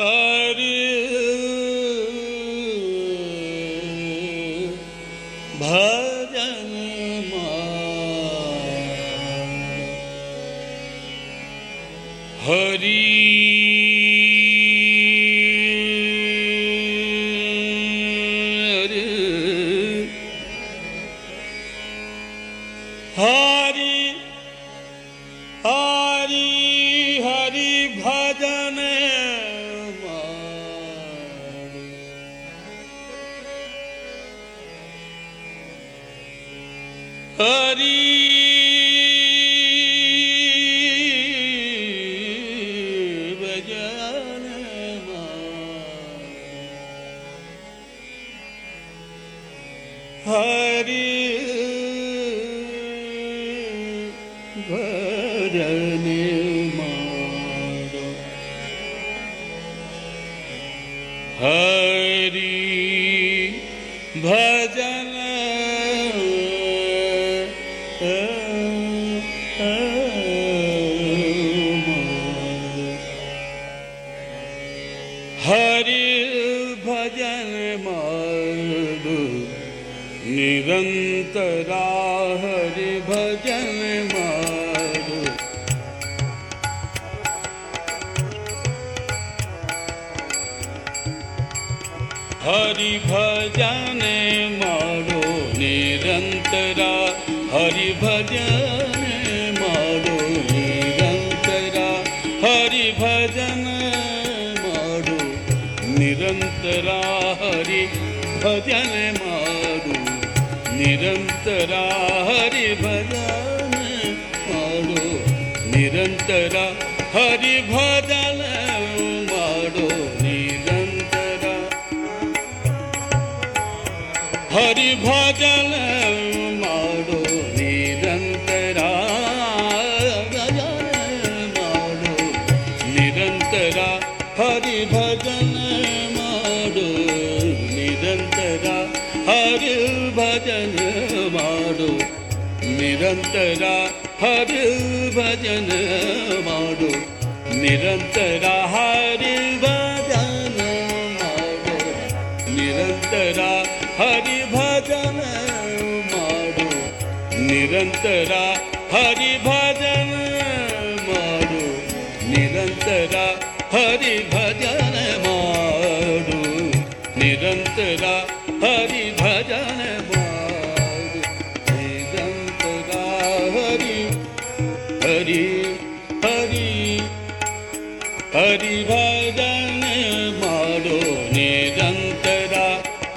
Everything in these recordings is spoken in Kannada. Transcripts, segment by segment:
ಹರಿ ಭಜನ ಹರಿ हरि हरि हरि भजन हरि भजन हरि भजन मारो हरि भजन हरि भजन मारो निरंतरा हरि भजन मारो हरि भजन मारो निरंतरा हरि भजन मारो निरंतरा हरि भजन मारो निरंतरा हरि भजन मारो निरंतरा हरि भजन मारो निरंतरा हरि भजन मारो निरंतरा हरि भजन मारो निरंतरा भजन मारो निरंतरा हरि भजन मारो निरंतरा हरि भजन मारो निरंतरा हरि भजन मारो निरंतरा हरि भजन मारो निरंतरा हरि भजन मारो निरंतरा हरि भजन मारो निरंतरा हरि भजन मारो निरंतरा हरि भजन मारो निरंतरा हरि हरि हरि हरि भजन मारो निरंतरा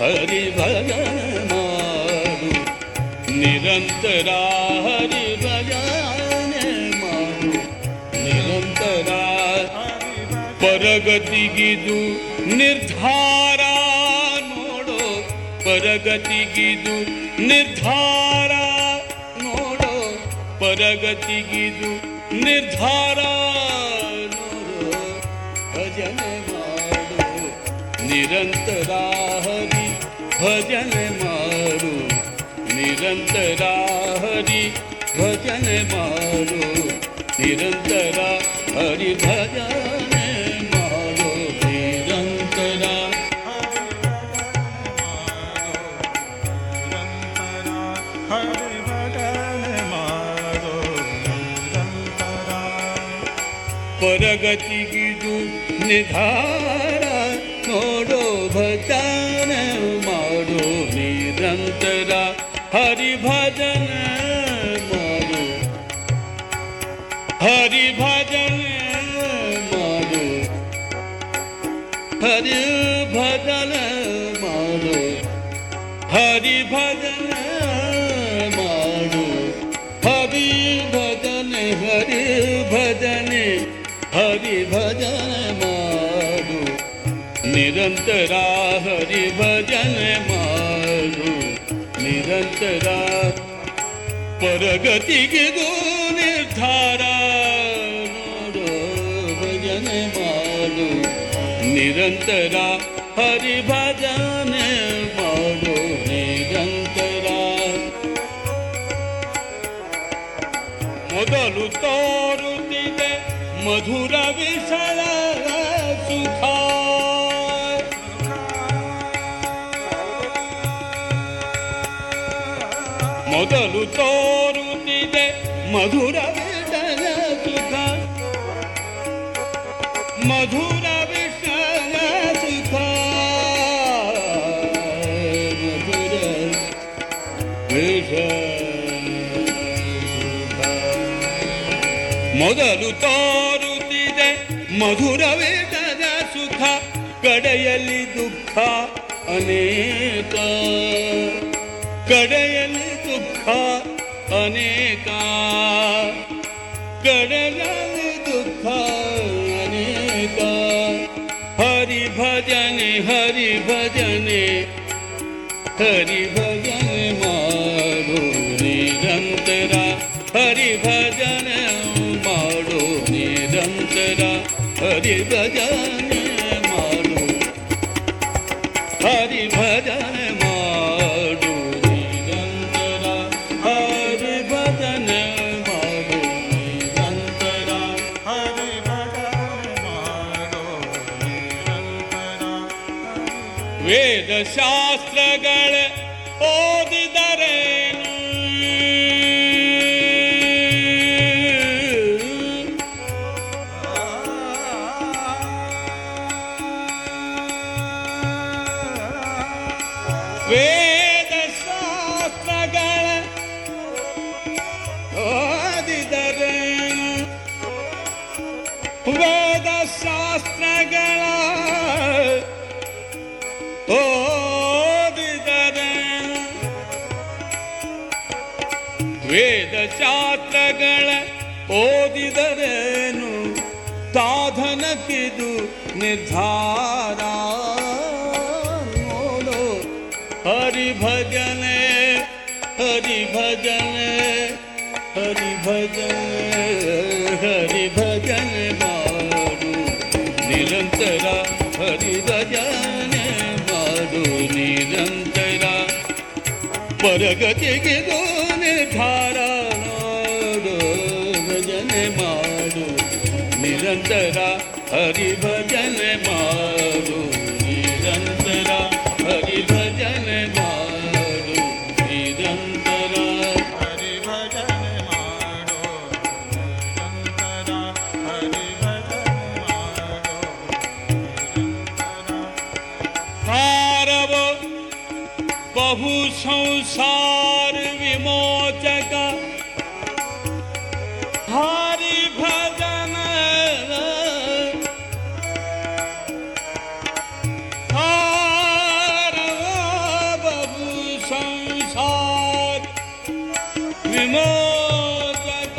हरि भजन मारो निरंतरा हरि भजन मारो निरंतरा परगतिगिದು ನಿರ್ಧಾರ ನೋಡೋ परगतिगिದು ನಿರ್ಧಾರ ನೋಡೋ परगतिगिದು ನಿರ್ಧಾರ ನೋಡೋ ಭಜನ ಮಾಡು ನಿರಂತರ ಹರಿ ಭಜನ ಮಾಡು ನಿರಂತರ ಹರಿ ಭಜನ ಮಾಡು ನಿರಂತರ ಹರಿ ಭಜನ ಮಾಡು ನಿರಂತರ ಹರಿ ಭಜನ ಮಾಡು ನಿರಂತರ परगतिगिದು ನಿರ್ಧಾರ ನೋಡೋ ಭಜನ ಮಾಡು ನಿರಂತರ ಹರಿ ಭಜನ ಮಾಡು ಹರಿ ಭಜನ ಮಾಡು ಹರಿ ಭಜನ ಮಾಡು ಹರಿ ಭಜನ ಮಾಡು ಹರಿ ಭಜನ ಹರಿ ಭಜನ ಹರಿ ಭಜನ ಮಾಡು ನಿರಂತರ ಹರಿ ಭಜನ ಮಾಡು ನಿರಂತರ परगतिगिದು ನಿರ್ಧಾರ ನೋಡೋ ಭಜನ ಮಾಡು ನಿರಂತರ ಹರಿ ಭಜನ ಮಾಡು ನಿರಂತರ ಮೊದಲು ತೋರುತ್ತಿದೆ ಮಧುರ ವಿಷಯ ಸುಖ ಮೊದಲು ತೋರುತ್ತಿದೆ ಮಧುರ ವಿಷಯ ಸುಖ ಮಧುರ ವಿಷಯ ಸುಖ ಮಧುರ ವಿಷಯ ಮೊದಲು ತೋರುತ್ತಿದೆ ಮಧುರ ವಿಷಯ ಸುಖ ಕಡೆಯಲ್ಲಿ ದುಃಖ ಅನೇಕ ಕಡೆಯಲ್ಲಿ ದುಃಖ ಅನೇಕ ಕಡೆಯಲ್ಲಿ ದುಃಖ ಅನೇಕ ಹರಿ ಭಜನೆ ಹರಿ ಭಜನೆ ಹರಿ ಭಜನೆ ಮಾಡು ನಿರಂತರ ಹರಿ ಭಜನೆ ಮಾಡು ನಿರಂತರ ಹರಿ ಭಜನೆ ಮಾಡು ಹರಿ ಭಜನೆ ಮಾಡು ನಿರಂತರ ಹರಿ ಭಜನೆ ಮಾಡು ನಿರಂತರ ಹರಿ ಭಜನೆ ಮಾಡೋ ನಿರಂತರ ವೇದ ಶಾಸ್ತ್ರಗಳ ಓದಿದರೇನು ವೇದ ಶಾಸ್ತ್ರಗಳ ಓದಿದರೇನು ವೇದ ಶಾಸ್ತ್ರಗಳ ಓದಿದರೇನು ವೇದ ಶಾಸ್ತ್ರಗಳ ಓದಿದರೇನು ಸಾಧನಕ್ಕಿದು ನಿರ್ಧಾರ ನೋಡು ಹರಿ ಭಜನೆ ಹರಿ ಭಜನೆ ಹರಿ ಭಜನೆ ಹರಿ ಭಜನೆ ಮಾಡು ನಿರಂತರ ಹರಿ ಭಜನೆ ಮಾಡು ನಿರಂತರ ಪರಗತಿಗೆ ನಿರ್ಧಾರ ನೋಡು ಭಜನೆ ಮಾಡು ನಿರಂತರ ಹರಿ ಭಜನೆ ಮಾಡು ನಿರಂತರ ಹರಿ ಭಜನೆ ಮಾಡು ನಿರಂತರ ಹರಿ ಭಜನೆ ಮಾಡೋ ನಿರಂತರ ಹರಿ ಭಜನೆ ಮಾಡೋ ನಿರಂತರ ಹಾರವೋ ಬಹು ಸಂಸಾರ ವಿಮೋಚಕ ಹರಿ ಭಜನ ಹಾರವೋ ಬಹು ಸಂಸಾರ ವಿಮೋಚಕ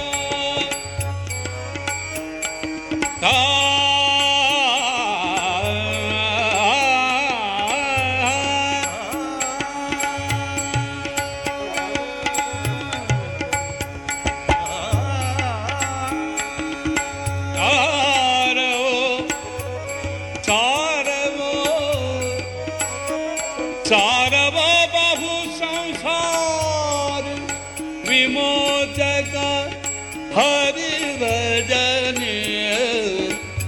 ಸಾರವ ಬಹು ಸಂಸಾರ ವಿಮೋಚಕ ಹರಿ ಭಜನೆ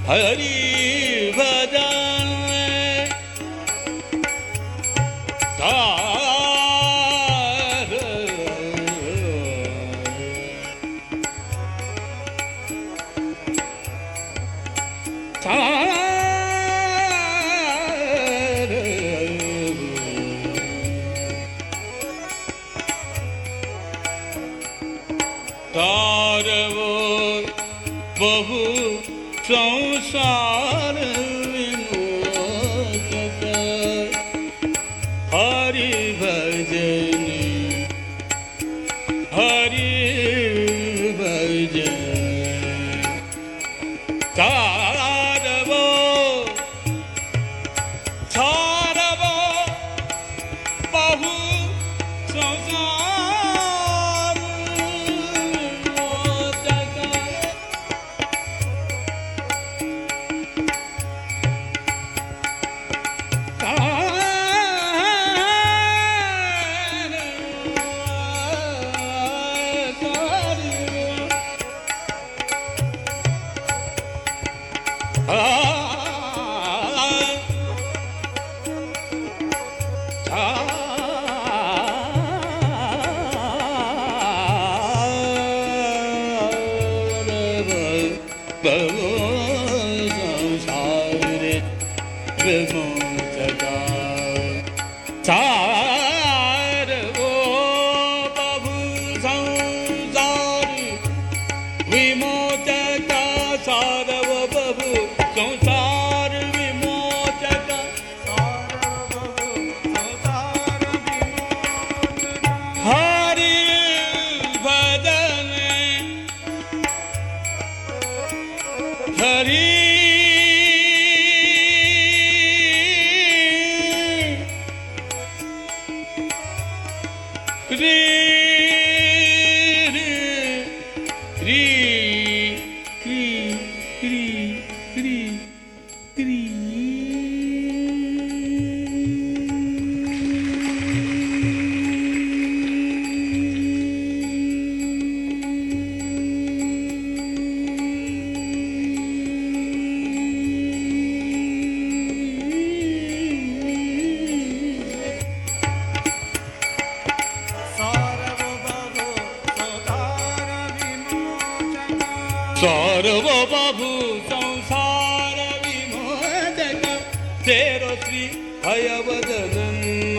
ಹರಿ ಭಜನೆ ತಾರವೋ ಬಹು ಸಂಸಾರ ವಿಮೋಚಕ ಹರಿ ಭಜನೆ ಹರಿ ಭಜನೆ ತಾರವೋ ತಾರವೋ ಬಹು ಸಂಸಾರ ಸೇರೋ ಶ್ರೀ ಹಯವದನನ್ನ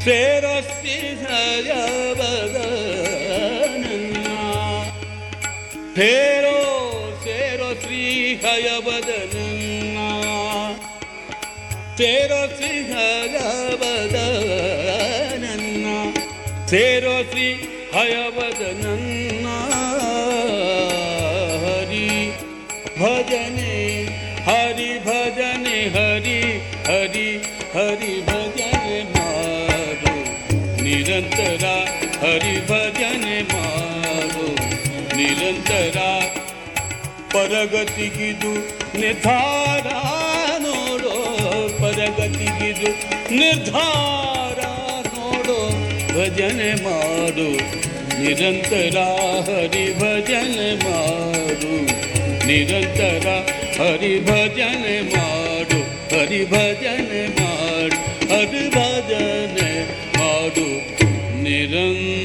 ಸೇರೋ ಶ್ರೀ ಹಯವದನನ್ನ ಸೇರೋ ಸೇರೋ ಶ್ರೀ ಹಯವದನನ್ನ ಸೇರೋ ಶ್ರೀ ಹಯವದನನ್ನ ಸೇರೋ ಶ್ರೀ ಹಯವದನನ್ನ ಹರಿ ಭಜನೆ ಹರಿ ಭಜನೆ ಹರಿ ಹರಿ ಹರಿ ಭಜನೆ ಮಾಡು ನಿರಂತರ ಹರಿ ಭಜನೆ ಮಾಡು ನಿರಂತರ ಪರಗತಿಗಿದು ನಿರ್ಧಾರ ನೋಡೋ ಪರಗತಿಗಿದು ನಿರ್ಧಾರ ನೋಡೋ ಭಜನೆ ಮಾಡು ನಿರಂತರ ಹರಿ ಭಜನೆ ಮಾಡು ನಿರಂತರ ಹರಿ ಭಜನೆ ಮಾಡು ಹರಿ ಭಜನೆ ಮಾಡು ಹರಿ ಭಜನೆ ಮಾಡು ನಿರಂತರ